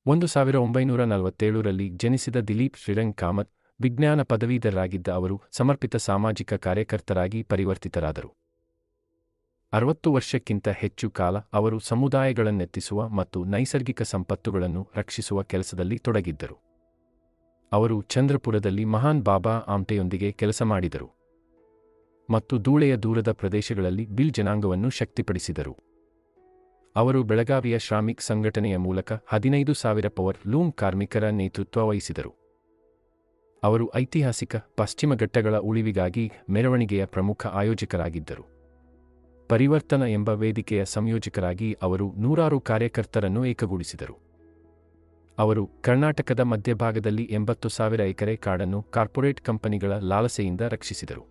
1947ರಲ್ಲಿ ಜನಿಸಿದ ದಿಲೀಪ್ ಶ್ರೀರಂಗ್ ಕಾಮತ್ ವಿಜ್ಞಾನ ಪದವೀಧರರಾಗಿದ್ದ ಅವರು ಸಮರ್ಪಿತ ಸಾಮಾಜಿಕ ಕಾರ್ಯಕರ್ತರಾಗಿ ಪರಿವರ್ತಿತರಾದರು. 60 ವರ್ಷಕ್ಕಿಂತ ಹೆಚ್ಚು ಕಾಲ ಅವರು ಸಮುದಾಯಗಳನ್ನೆತ್ತಿಸುವ ಮತ್ತು ನೈಸರ್ಗಿಕ ಸಂಪತ್ತುಗಳನ್ನು ರಕ್ಷಿಸುವ ಕೆಲಸದಲ್ಲಿ ತೊಡಗಿದ್ದರು. ಅವರು ಚಂದ್ರಪುರದಲ್ಲಿ ಮಹಾನ್ ಬಾಬಾ ಆಮ್ಟೆಯೊಂದಿಗೆ ಕೆಲಸ ಮಾಡಿದರು ಮತ್ತು ಧೂಳೆಯ ದೂರದ ಪ್ರದೇಶಗಳಲ್ಲಿ ಭಿಲ್ ಜನಾಂಗವನ್ನು ಶಕ್ತಿಪಡಿಸಿದರು. ಅವರು ಬೆಳಗಾವಿಯ ಶ್ರಾಮಿಕ್ ಸಂಘಟನೆಯ ಮೂಲಕ 15,000 ಪವರ್ ಲೂಮ್ ಕಾರ್ಮಿಕರ ನೇತೃತ್ವ ವಹಿಸಿದರು. ಅವರು ಐತಿಹಾಸಿಕ ಪಶ್ಚಿಮ ಘಟ್ಟಗಳ ಉಳಿವಿಗಾಗಿ ಮೆರವಣಿಗೆಯ ಪ್ರಮುಖ ಆಯೋಜಕರಾಗಿದ್ದರು. ಪರಿವರ್ತನ ಎಂಬ ವೇದಿಕೆಯ ಸಂಯೋಜಕರಾಗಿ ಅವರು ನೂರಾರು ಕಾರ್ಯಕರ್ತರನ್ನು ಏಕಗೂಡಿಸಿದರು. ಅವರು ಕರ್ನಾಟಕದ ಮಧ್ಯಭಾಗದಲ್ಲಿ 80,000 ಎಕರೆ ಕಾಡನ್ನು ಕಾರ್ಪೊರೇಟ್ ಕಂಪನಿಗಳ ಲಾಲಸೆಯಿಂದ ರಕ್ಷಿಸಿದರು.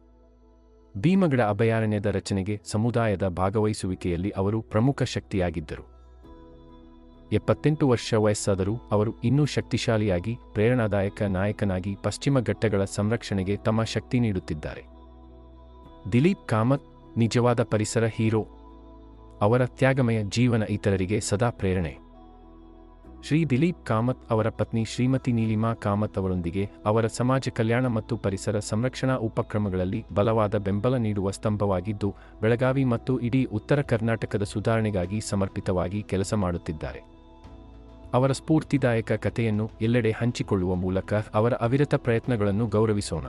ಭೀಮಗಡ ಅಭಯಾರಣ್ಯದ ರಚನೆಗೆ ಸಮುದಾಯದ ಭಾಗವಹಿಸುವಿಕೆಯಲ್ಲಿ ಅವರು ಪ್ರಮುಖ ಶಕ್ತಿಯಾಗಿದ್ದರು. 78 ವರ್ಷ ವಯಸ್ಸಾದರೂ ಅವರು ಇನ್ನೂ ಶಕ್ತಿಶಾಲಿಯಾಗಿ ಪ್ರೇರಣಾದಾಯಕ ನಾಯಕನಾಗಿ ಪಶ್ಚಿಮ ಘಟ್ಟಗಳ ಸಂರಕ್ಷಣೆಗೆ ತಮ್ಮ ಶಕ್ತಿ ನೀಡುತ್ತಿದ್ದಾರೆ. ದಿಲೀಪ್ ಕಾಮತ್ ನಿಜವಾದ ಪರಿಸರ ಹೀರೋ. ಅವರ ತ್ಯಾಗಮಯ ಜೀವನ ಇತರರಿಗೆ ಸದಾ ಪ್ರೇರಣೆ. ಶ್ರೀ ದಿಲೀಪ್ ಕಾಮತ್ ಅವರ ಪತ್ನಿ ಶ್ರೀಮತಿ ನೀಲಿಮಾ ಕಾಮತ್ ಅವರೊಂದಿಗೆ ಅವರ ಸಮಾಜ ಕಲ್ಯಾಣ ಮತ್ತು ಪರಿಸರ ಸಂರಕ್ಷಣಾ ಉಪಕ್ರಮಗಳಲ್ಲಿ ಬಲವಾದ ಬೆಂಬಲ ನೀಡುವ ಸ್ತಂಭವಾಗಿದ್ದು, ಬೆಳಗಾವಿ ಮತ್ತು ಇಡೀ ಉತ್ತರ ಕರ್ನಾಟಕದ ಸುಧಾರಣೆಗಾಗಿ ಸಮರ್ಪಿತವಾಗಿ ಕೆಲಸ ಮಾಡುತ್ತಿದ್ದಾರೆ. ಅವರ ಸ್ಫೂರ್ತಿದಾಯಕ ಕಥೆಯನ್ನು ಎಲ್ಲೆಡೆ ಹಂಚಿಕೊಳ್ಳುವ ಮೂಲಕ ಅವರ ಅವಿರತ ಪ್ರಯತ್ನಗಳನ್ನು ಗೌರವಿಸೋಣ.